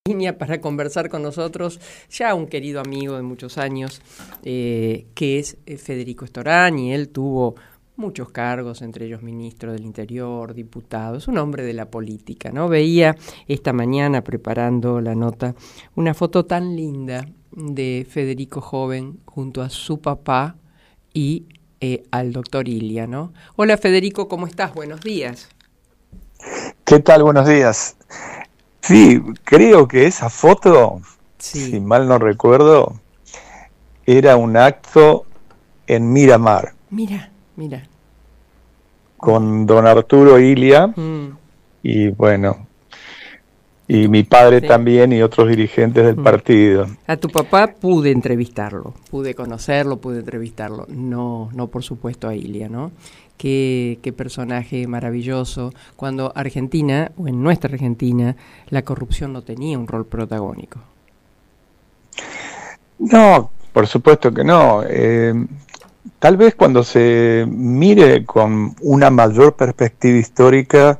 Línea para conversar con nosotros, ya un querido amigo de muchos años, que es Federico Storani. Él tuvo muchos cargos, entre ellos ministro del Interior, diputado, es un hombre de la política, ¿no? Veía esta mañana, preparando la nota, una foto tan linda de Federico joven junto a su papá y al doctor Ilia, ¿no? Hola Federico, ¿cómo estás? Buenos días. ¿Qué tal? Buenos días. Sí, creo que esa foto, si mal no recuerdo, era un acto en Miramar. Mira. Con don Arturo Ilia y bueno, y mi padre también y otros dirigentes del partido. A tu papá pude entrevistarlo, pude conocerlo, pude entrevistarlo. No por supuesto a Ilia, ¿no? Qué personaje maravilloso, cuando Argentina, o en nuestra Argentina, la corrupción no tenía un rol protagónico. No, por supuesto que no. Tal vez cuando se mire con una mayor perspectiva histórica,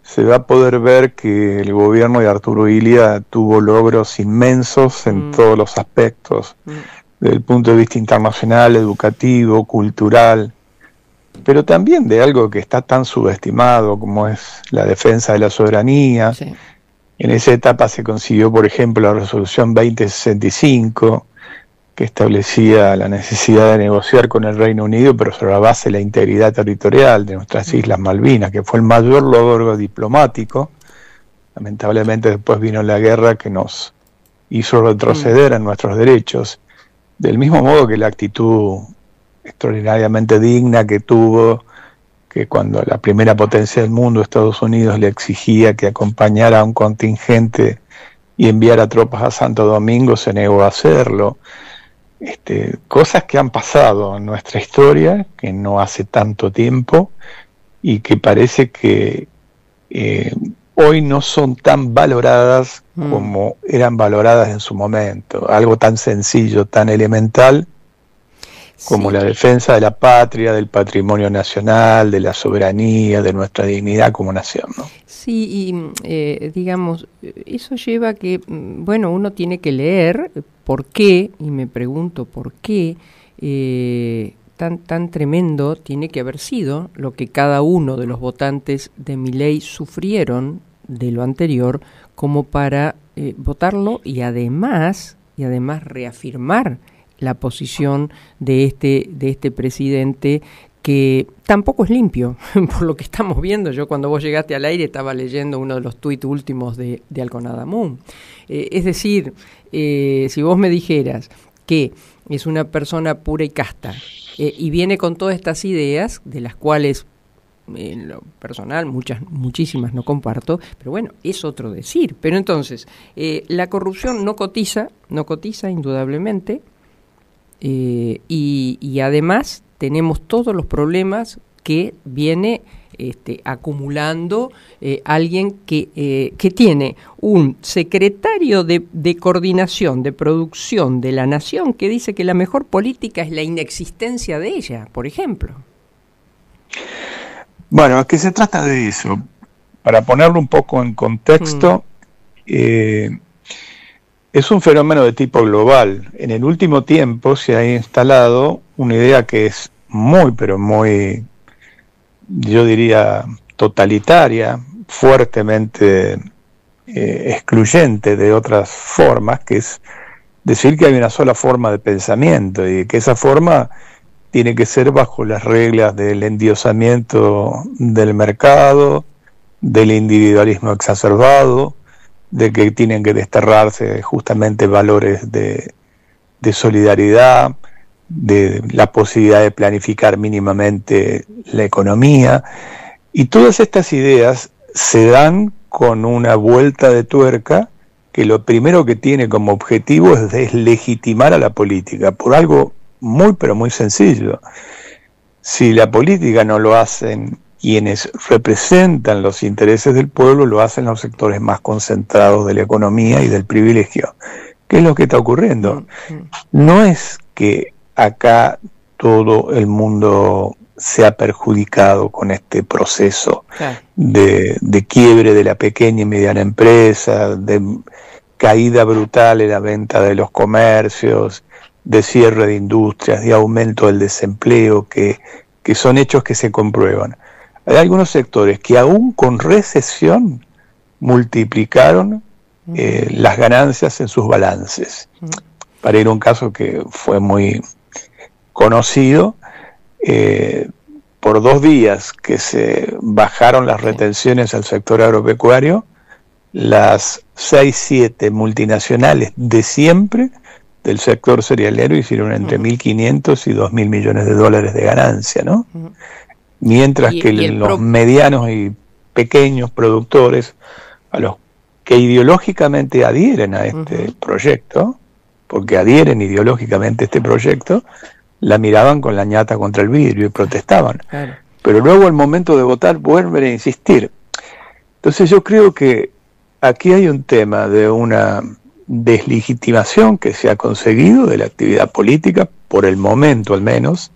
se va a poder ver que el gobierno de Arturo Ilia tuvo logros inmensos en todos los aspectos, desde el punto de vista internacional, educativo, cultural, pero también de algo que está tan subestimado como es la defensa de la soberanía. Sí. En esa etapa se consiguió, por ejemplo, la resolución 2065, que establecía la necesidad de negociar con el Reino Unido, pero sobre la base de la integridad territorial de nuestras Islas Malvinas, que fue el mayor logro diplomático. Lamentablemente después vino la guerra que nos hizo retroceder en nuestros derechos, del mismo modo que la actitud extraordinariamente digna que tuvo, que cuando la primera potencia del mundo, Estados Unidos, le exigía que acompañara a un contingente y enviara tropas a Santo Domingo, se negó a hacerlo. Cosas que han pasado en nuestra historia, que no hace tanto tiempo, y que parece que hoy no son tan valoradas como eran valoradas en su momento. Algo tan sencillo, tan elemental, como la defensa de la patria, del patrimonio nacional, de la soberanía, de nuestra dignidad como nación, ¿no? Sí, y digamos, eso lleva a que, bueno, uno tiene que leer por qué, y me pregunto por qué tan tremendo tiene que haber sido lo que cada uno de los votantes de Milei sufrieron de lo anterior como para votarlo y además reafirmar la posición de este presidente, que tampoco es limpio, por lo que estamos viendo. Yo cuando vos llegaste al aire estaba leyendo uno de los tuits últimos de Alconadamun. Es decir, si vos me dijeras que es una persona pura y casta, y viene con todas estas ideas, de las cuales en lo personal muchísimas no comparto, pero bueno, es otro decir. Pero entonces, la corrupción no cotiza indudablemente, y además tenemos todos los problemas que viene acumulando alguien que tiene un secretario de coordinación, de producción de la nación, que dice que la mejor política es la inexistencia de ella, por ejemplo. Bueno, es que se trata de eso. Para ponerlo un poco en contexto, es un fenómeno de tipo global. En el último tiempo se ha instalado una idea que es muy, pero muy, yo diría, totalitaria, fuertemente excluyente de otras formas, que es decir que hay una sola forma de pensamiento y que esa forma tiene que ser bajo las reglas del endiosamiento del mercado, del individualismo exacerbado, de que tienen que desterrarse justamente valores de solidaridad, de la posibilidad de planificar mínimamente la economía, y todas estas ideas se dan con una vuelta de tuerca que lo primero que tiene como objetivo es deslegitimar a la política, por algo muy pero muy sencillo. Si la política no lo hacen quienes representan los intereses del pueblo, lo hacen los sectores más concentrados de la economía y del privilegio. ¿Qué es lo que está ocurriendo? No es que acá todo el mundo se ha perjudicado con este proceso de quiebre de la pequeña y mediana empresa, de caída brutal en la venta de los comercios, de cierre de industrias, de aumento del desempleo, que son hechos que se comprueban. Hay algunos sectores que aún con recesión multiplicaron las ganancias en sus balances. Para ir a un caso que fue muy conocido, por 2 días que se bajaron las retenciones al sector agropecuario, las 6-7 multinacionales de siempre del sector cerealero hicieron entre 1.500 y 2.000 millones de dólares de ganancia, ¿no? Mientras que los medianos y pequeños productores, a los que ideológicamente adhieren a este proyecto, porque adhieren ideológicamente a este proyecto, la miraban con la ñata contra el vidrio y protestaban. Claro. Pero luego al momento de votar vuelven a insistir. Entonces yo creo que aquí hay un tema de una deslegitimación que se ha conseguido de la actividad política, por el momento al menos,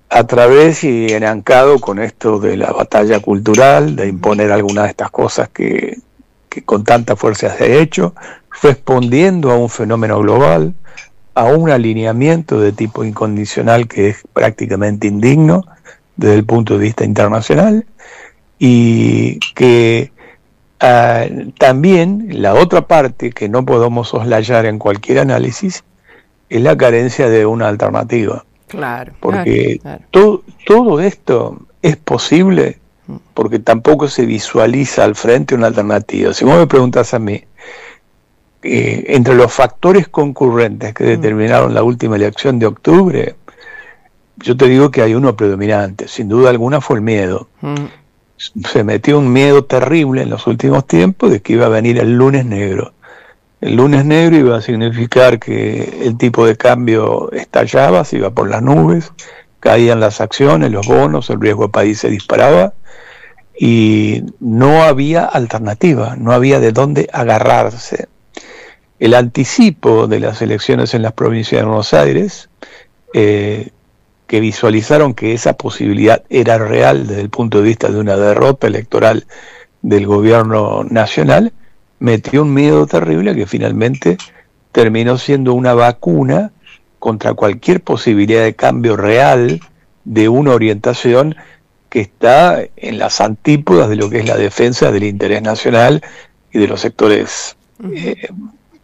a través y enancado con esto de la batalla cultural, de imponer algunas de estas cosas que con tanta fuerza se ha hecho, respondiendo a un fenómeno global, a un alineamiento de tipo incondicional que es prácticamente indigno desde el punto de vista internacional, y que también la otra parte que no podemos soslayar en cualquier análisis es la carencia de una alternativa. Claro. Porque todo esto es posible porque tampoco se visualiza al frente una alternativa. Si vos me preguntás a mí, entre los factores concurrentes que determinaron la última elección de octubre, yo te digo que hay uno predominante, sin duda alguna fue el miedo. Se metió un miedo terrible en los últimos tiempos de que iba a venir el lunes negro. El lunes negro iba a significar que el tipo de cambio estallaba, se iba por las nubes, caían las acciones, los bonos, el riesgo país se disparaba y no había alternativa, no había de dónde agarrarse. El anticipo de las elecciones en las provincias de Buenos Aires, que visualizaron que esa posibilidad era real desde el punto de vista de una derrota electoral del gobierno nacional, metió un miedo terrible que finalmente terminó siendo una vacuna contra cualquier posibilidad de cambio real de una orientación que está en las antípodas de lo que es la defensa del interés nacional y de los sectores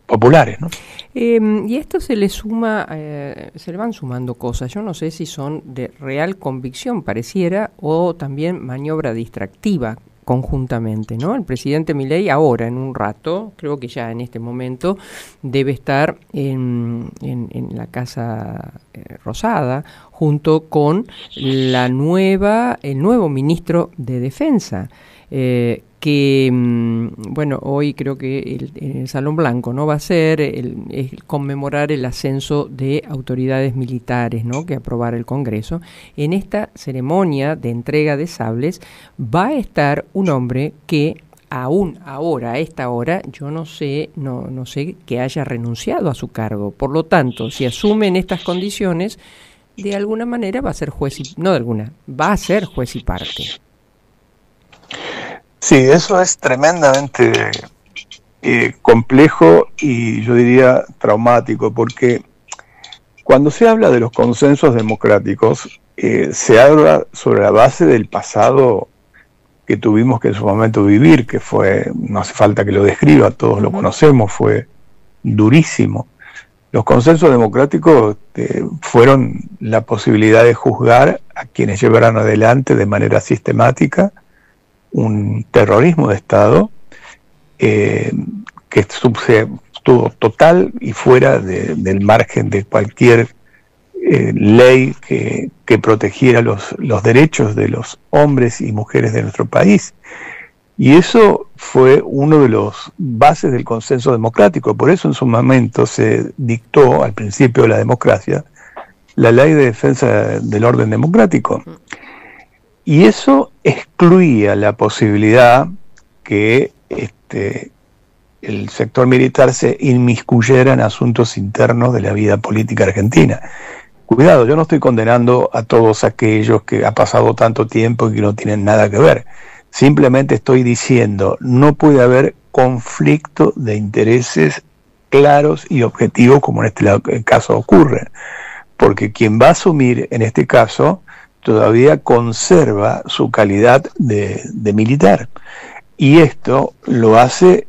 populares, ¿no? Y esto se le suma, se le van sumando cosas. Yo no sé si son de real convicción, pareciera, o también maniobra distractiva conjuntamente, ¿no? El presidente Milei ahora, en un rato, creo que ya en este momento, debe estar en la Casa Rosada, junto con el nuevo ministro de Defensa, que, bueno, hoy creo que en el Salón Blanco, ¿no? Va a ser conmemorar el ascenso de autoridades militares, ¿no? Que aprobará el Congreso. En esta ceremonia de entrega de sables va a estar un hombre que aún ahora, a esta hora, yo no sé que haya renunciado a su cargo. Por lo tanto, si asumen estas condiciones, de alguna manera va a ser juez va a ser juez y parte. Sí, eso es tremendamente complejo y yo diría traumático, porque cuando se habla de los consensos democráticos, se habla sobre la base del pasado que tuvimos que en su momento vivir, que fue, no hace falta que lo describa, todos lo conocemos, fue durísimo. Los consensos democráticos fueron la posibilidad de juzgar a quienes llevaran adelante de manera sistemática un terrorismo de Estado que estuvo total y fuera del margen de cualquier ley que protegiera los derechos de los hombres y mujeres de nuestro país. Y eso fue uno de los bases del consenso democrático. Por eso en su momento se dictó al principio de la democracia la Ley de Defensa del Orden Democrático. Y eso excluía la posibilidad que el sector militar se inmiscuyera en asuntos internos de la vida política argentina. Cuidado, yo no estoy condenando a todos aquellos que ha pasado tanto tiempo y que no tienen nada que ver. Simplemente estoy diciendo, no puede haber conflicto de intereses claros y objetivos, como en este caso ocurre, porque quien va a asumir en este caso todavía conserva su calidad de militar, y esto lo hace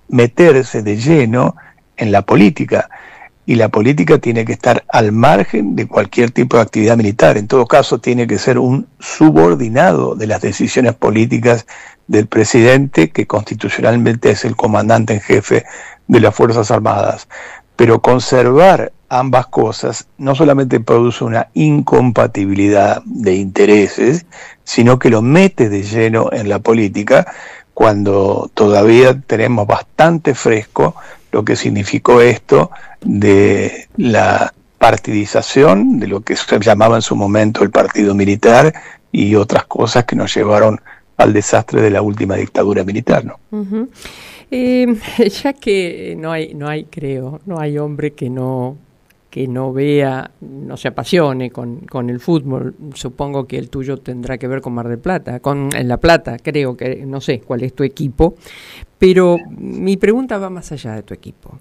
meterse de lleno en la política, y la política tiene que estar al margen de cualquier tipo de actividad militar. En todo caso, tiene que ser un subordinado de las decisiones políticas del presidente, que constitucionalmente es el comandante en jefe de las Fuerzas Armadas. Pero conservar ambas cosas no solamente produce una incompatibilidad de intereses, sino que lo mete de lleno en la política, cuando todavía tenemos bastante fresco lo que significó esto de la partidización de lo que se llamaba en su momento el partido militar, y otras cosas que nos llevaron al desastre de la última dictadura militar, ¿no? Uh-huh. Ya que no hay hombre que no vea, no se apasione con el fútbol. Supongo que el tuyo tendrá que ver con Mar del Plata, en La Plata, creo que, no sé cuál es tu equipo, pero mi pregunta va más allá de tu equipo.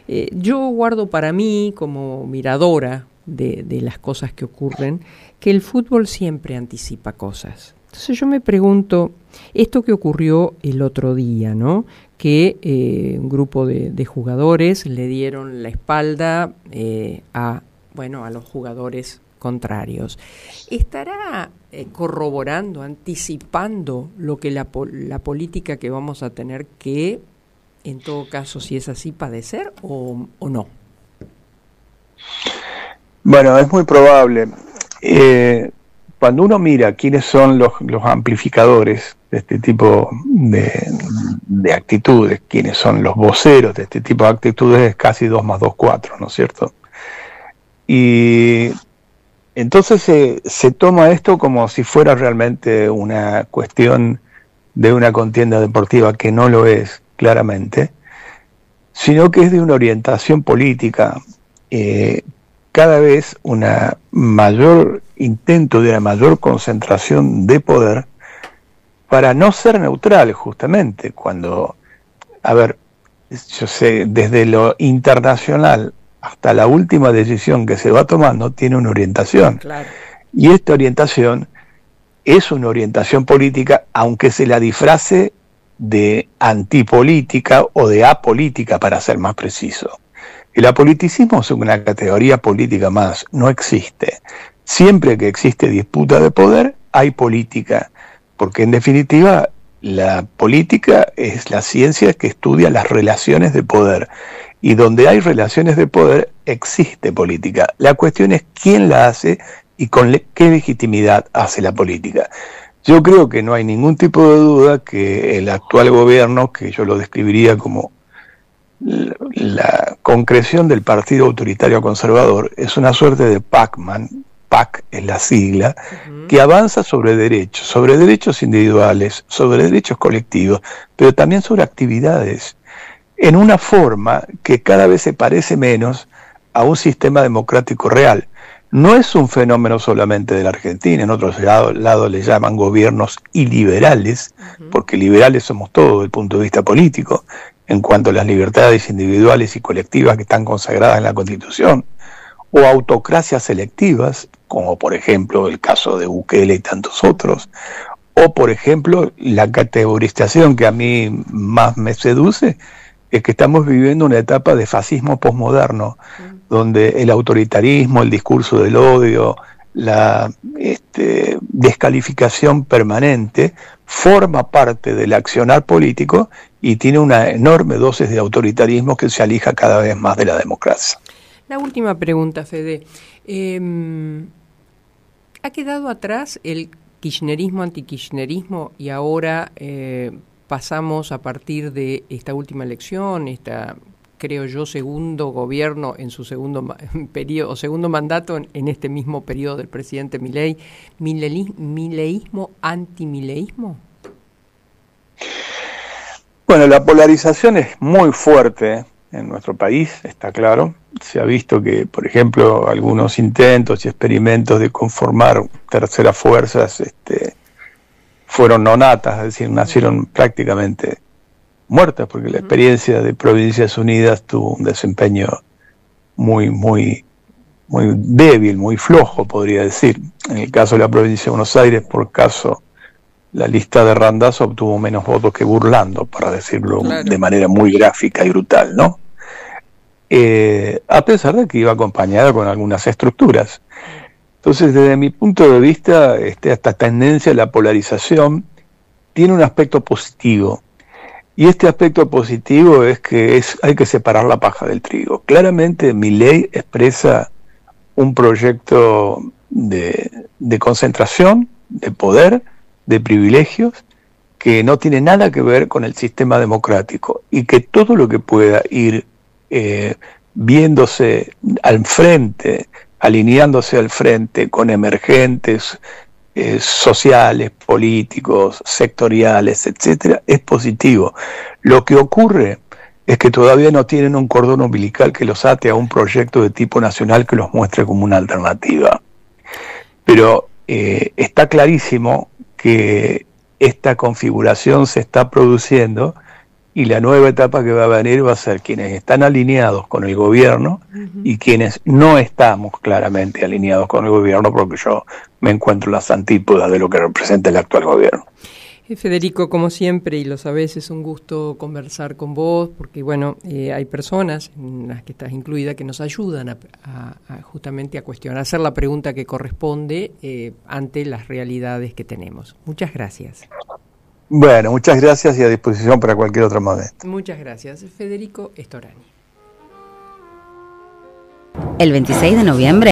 Yo guardo para mí, como miradora de las cosas que ocurren, que el fútbol siempre anticipa cosas. Entonces yo me pregunto, esto que ocurrió el otro día, ¿no? Que un grupo de jugadores le dieron la espalda a los jugadores contrarios. ¿Estará corroborando, anticipando lo que la política que vamos a tener que, en todo caso, si es así, padecer o no? Bueno, es muy probable. Cuando uno mira quiénes son los amplificadores de este tipo de actitudes, quiénes son los voceros de este tipo de actitudes, es casi 2 más 2, 4, ¿no es cierto? Y entonces se toma esto como si fuera realmente una cuestión de una contienda deportiva, que no lo es, claramente, sino que es de una orientación política, cada vez una mayor intento de una mayor concentración de poder para no ser neutral, justamente, cuando, yo sé, desde lo internacional hasta la última decisión que se va tomando, tiene una orientación. Claro. Y esta orientación es una orientación política, aunque se la disfrace de antipolítica o de apolítica, para ser más preciso. El apoliticismo es una categoría política más, no existe. Siempre que existe disputa de poder, hay política, porque en definitiva la política es la ciencia que estudia las relaciones de poder, y donde hay relaciones de poder existe política. La cuestión es quién la hace y con qué legitimidad hace la política. Yo creo que no hay ningún tipo de duda que el actual gobierno, que yo lo describiría como la concreción del Partido Autoritario Conservador, es una suerte de Pac-Man, PAC es la sigla, que avanza sobre derechos individuales, sobre derechos colectivos, pero también sobre actividades, en una forma que cada vez se parece menos a un sistema democrático real. No es un fenómeno solamente de la Argentina, en otros lados le llaman gobiernos iliberales, porque liberales somos todos desde el punto de vista político, en cuanto a las libertades individuales y colectivas que están consagradas en la Constitución, o autocracias selectivas, como por ejemplo el caso de Bukele y tantos otros, o por ejemplo la categorización que a mí más me seduce, es que estamos viviendo una etapa de fascismo posmoderno, donde el autoritarismo, el discurso del odio, la descalificación permanente forma parte del accionar político y tiene una enorme dosis de autoritarismo que se aleja cada vez más de la democracia. La última pregunta, Fede. ¿Ha quedado atrás el kirchnerismo, antikirchnerismo, y ahora pasamos a partir de esta última elección, creo yo, segundo gobierno en su segundo periodo, segundo mandato en este mismo periodo del presidente Milei, mileísmo, antimileísmo? Bueno, la polarización es muy fuerte en nuestro país, está claro. Se ha visto que, por ejemplo, algunos intentos y experimentos de conformar terceras fuerzas fueron nonatas, es decir, nacieron prácticamente muertas, porque la experiencia de Provincias Unidas tuvo un desempeño muy débil, muy flojo, podría decir. En el caso de la provincia de Buenos Aires, por caso, la lista de Randazzo obtuvo menos votos que Burlando, para decirlo de manera muy gráfica y brutal, ¿no? A pesar de que iba acompañada con algunas estructuras. Entonces, desde mi punto de vista, esta tendencia a la polarización tiene un aspecto positivo. Y este aspecto positivo es que hay que separar la paja del trigo. Claramente, Milei expresa un proyecto de concentración, de poder, de privilegios, que no tiene nada que ver con el sistema democrático, y que todo lo que pueda ir viéndose al frente, alineándose al frente con emergentes sociales, políticos, sectoriales, etcétera, es positivo. Lo que ocurre es que todavía no tienen un cordón umbilical que los ate a un proyecto de tipo nacional que los muestre como una alternativa. Pero está clarísimo que esta configuración se está produciendo, y la nueva etapa que va a venir va a ser quienes están alineados con el gobierno y quienes no estamos claramente alineados con el gobierno, porque yo me encuentro en las antípodas de lo que representa el actual gobierno. Federico, como siempre, y lo sabés, es un gusto conversar con vos, porque bueno, hay personas, en las que estás incluida, que nos ayudan a justamente a cuestionar, a hacer la pregunta que corresponde ante las realidades que tenemos. Muchas gracias. Bueno, muchas gracias y a disposición para cualquier otro momento. Muchas gracias. Federico Storani. El 26 de noviembre